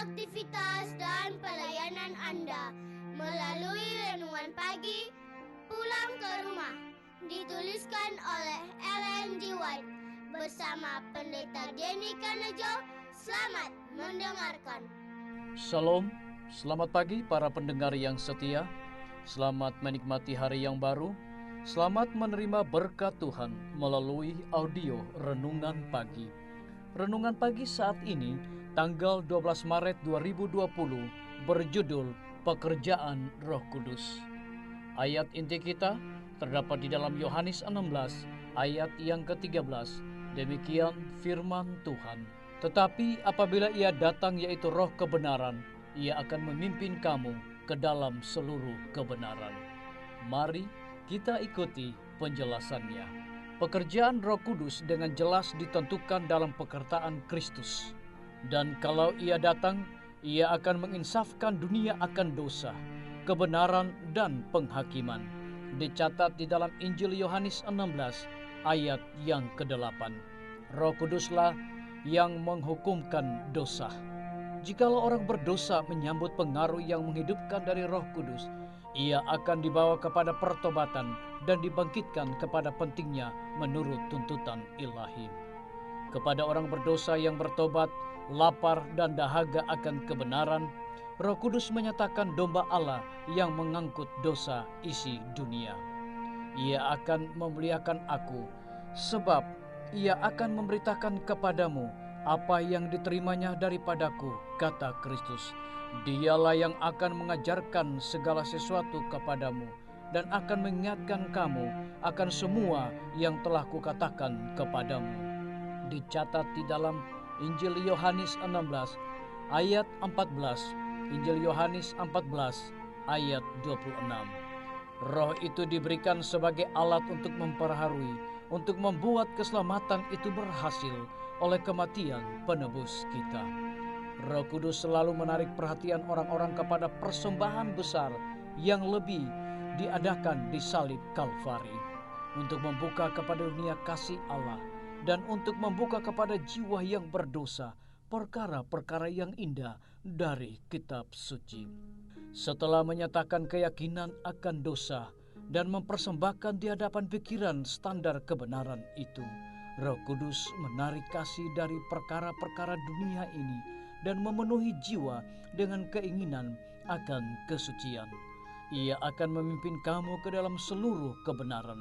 aktivitas dan pelayanan Anda melalui Renungan Pagi Pulang ke Rumah, dituliskan oleh Ellen G. White bersama Pendeta Denny Kanejo. Selamat mendengarkan. Shalom, selamat pagi para pendengar yang setia. Selamat menikmati hari yang baru. Selamat menerima berkat Tuhan melalui audio Renungan Pagi. Renungan Pagi saat ini, tanggal 12 Maret 2020, berjudul Pekerjaan Roh Kudus. Ayat inti kita terdapat di dalam Yohanes 16, ayat yang ke-13. Demikian firman Tuhan. Tetapi apabila Ia datang, yaitu Roh kebenaran, Ia akan memimpin kamu ke dalam seluruh kebenaran. Mari kita ikuti penjelasannya. Pekerjaan Roh Kudus dengan jelas ditentukan dalam pekerjaan Kristus. Dan kalau Ia datang, Ia akan menginsafkan dunia akan dosa, kebenaran, dan penghakiman. Dicatat di dalam Injil Yohanes 16 ayat yang ke-8. Roh Kuduslah yang menghukumkan dosa. Jikalau orang berdosa menyambut pengaruh yang menghidupkan dari Roh Kudus, ia akan dibawa kepada pertobatan dan dibangkitkan kepada pentingnya menurut tuntutan ilahi. Kepada orang berdosa yang bertobat, lapar dan dahaga akan kebenaran, Roh Kudus menyatakan domba Allah yang mengangkut dosa isi dunia. Ia akan memuliakan aku, sebab Ia akan memberitakan kepadamu apa yang diterimanya daripadaku, kata Kristus. Dialah yang akan mengajarkan segala sesuatu kepadamu dan akan mengingatkan kamu akan semua yang telah kukatakan kepadamu. Dicatat di dalam Injil Yohanes 16 ayat 14, Injil Yohanes 14 ayat 26. Roh itu diberikan sebagai alat untuk memperharui, untuk membuat keselamatan itu berhasil oleh kematian penebus kita. Roh Kudus selalu menarik perhatian orang-orang kepada persembahan besar yang lebih diadakan di salib Kalvari, untuk membuka kepada dunia kasih Allah dan untuk membuka kepada jiwa yang berdosa perkara-perkara yang indah dari kitab suci. Setelah menyatakan keyakinan akan dosa dan mempersembahkan di hadapan pikiran standar kebenaran itu, Roh Kudus menarik kasih dari perkara-perkara dunia ini dan memenuhi jiwa dengan keinginan akan kesucian. Ia akan memimpin kamu ke dalam seluruh kebenaran.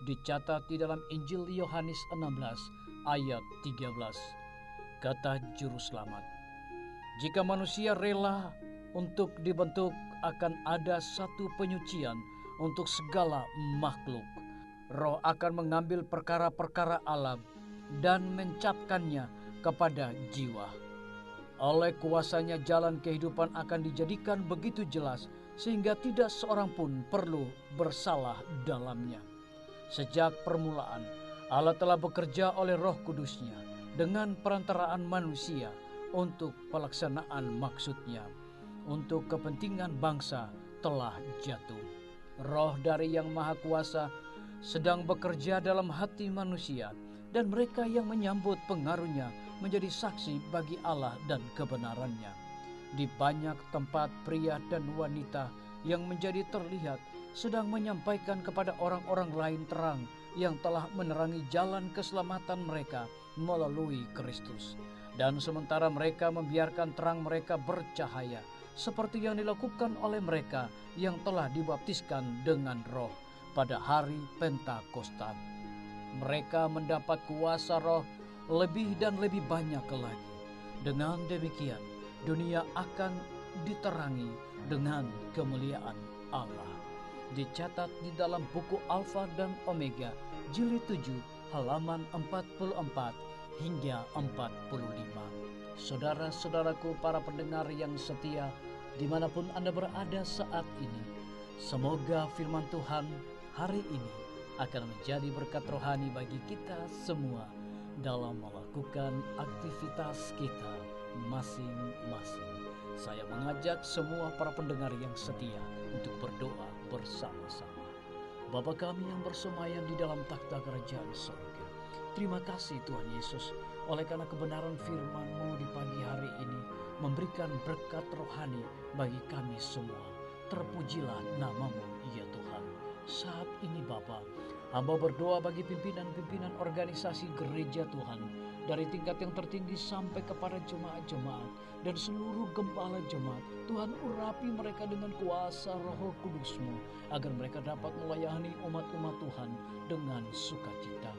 Dicatat di dalam Injil Yohanes 16 ayat 13. Kata Juru Selamat, jika manusia rela untuk dibentuk, akan ada satu penyucian untuk segala makhluk. Roh akan mengambil perkara-perkara alam dan mencapkannya kepada jiwa. Oleh kuasanya jalan kehidupan akan dijadikan begitu jelas sehingga tidak seorang pun perlu bersalah dalamnya. Sejak permulaan, Allah telah bekerja oleh Roh Kudusnya dengan perantaraan manusia untuk pelaksanaan maksudnya, untuk kepentingan bangsa telah jatuh. Roh dari Yang Maha Kuasa sedang bekerja dalam hati manusia, dan mereka yang menyambut pengaruhnya menjadi saksi bagi Allah dan kebenarannya. Di banyak tempat pria dan wanita yang menjadi terlihat sedang menyampaikan kepada orang-orang lain terang yang telah menerangi jalan keselamatan mereka melalui Kristus. Dan sementara mereka membiarkan terang mereka bercahaya, seperti yang dilakukan oleh mereka yang telah dibaptiskan dengan Roh pada hari Pentakosta. Mereka mendapat kuasa Roh lebih dan lebih banyak lagi. Dengan demikian, dunia akan diterangi dengan kemuliaan Allah. Dicatat di dalam buku Alfa dan Omega, jilid 7, halaman 44 hingga 45. Saudara-saudaraku para pendengar yang setia, dimanapun Anda berada saat ini, semoga firman Tuhan hari ini akan menjadi berkat rohani bagi kita semua dalam melakukan aktivitas kita masing-masing. Saya mengajak semua para pendengar yang setia untuk berdoa bersama-sama. Bapa kami yang bersemayam di dalam takhta kerajaan surga, terima kasih Tuhan Yesus oleh karena kebenaran firman-Mu di pagi hari ini memberikan berkat rohani bagi kami semua. Terpujilah nama-Mu, ya Tuhan. Saat ini Bapa, hamba berdoa bagi pimpinan-pimpinan organisasi gereja Tuhan, dari tingkat yang tertinggi sampai kepada jemaat-jemaat dan seluruh gembala jemaat. Tuhan, urapi mereka dengan kuasa Roh Kudus-Mu agar mereka dapat melayani umat-umat Tuhan dengan sukacita.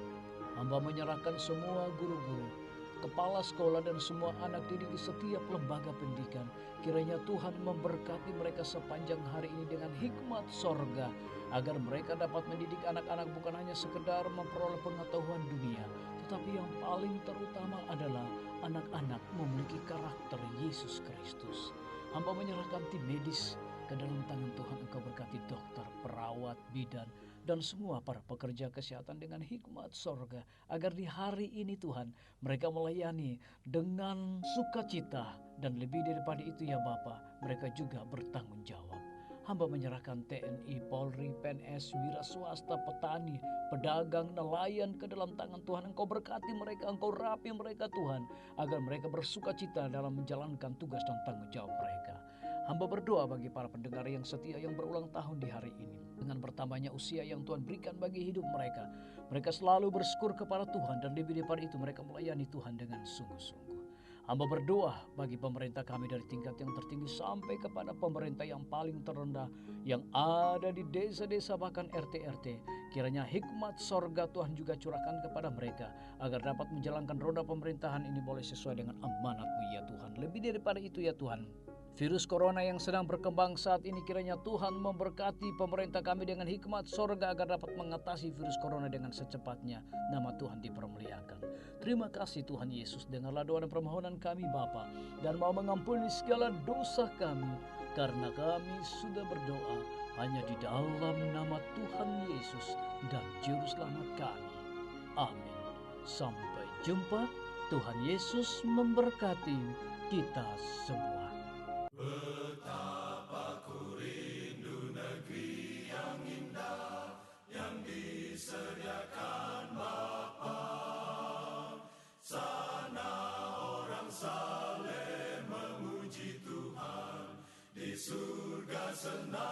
Hamba menyerahkan semua guru-guru, kepala sekolah dan semua anak didik di setiap lembaga pendidikan. Kiranya Tuhan memberkati mereka sepanjang hari ini dengan hikmat sorga, agar mereka dapat mendidik anak-anak bukan hanya sekedar memperoleh pengetahuan dunia, tetapi yang paling terutama adalah anak-anak memiliki karakter Yesus Kristus. Hamba menyerahkan tim medis ke dalam tangan Tuhan. Engkau berkati dokter, perawat, bidan, dan semua para pekerja kesehatan dengan hikmat sorga, agar di hari ini Tuhan mereka melayani dengan sukacita, dan lebih daripada itu ya Bapa, mereka juga bertanggung jawab. Hamba menyerahkan TNI, Polri, PNS, wira swasta, petani, pedagang, nelayan ke dalam tangan Tuhan. Engkau berkati mereka, Engkau rapi mereka Tuhan, agar mereka bersukacita dalam menjalankan tugas dan tanggung jawab mereka. Hamba berdoa bagi para pendengar yang setia yang berulang tahun di hari ini. Dengan bertambahnya usia yang Tuhan berikan bagi hidup mereka, mereka selalu bersyukur kepada Tuhan, dan lebih daripada itu mereka melayani Tuhan dengan sungguh-sungguh. Hamba berdoa bagi pemerintah kami dari tingkat yang tertinggi sampai kepada pemerintah yang paling terendah yang ada di desa-desa bahkan RT-RT. Kiranya hikmat sorga Tuhan juga curahkan kepada mereka agar dapat menjalankan roda pemerintahan ini boleh sesuai dengan amanat-Mu ya Tuhan. Lebih daripada itu ya Tuhan, virus corona yang sedang berkembang saat ini, kiranya Tuhan memberkati pemerintah kami dengan hikmat sorga agar dapat mengatasi virus corona dengan secepatnya. Nama Tuhan dipermuliakan. Terima kasih Tuhan Yesus, dengarlah doa dan permohonan kami Bapa, dan mau mengampuni segala dosa kami, karena kami sudah berdoa hanya di dalam nama Tuhan Yesus dan Juru Selamat kami. Amin. Sampai jumpa. Tuhan Yesus memberkati kita semua. Betapa ku rindu negeri yang indah yang disediakan Bapa. Sana orang saleh memuji Tuhan, di surga senang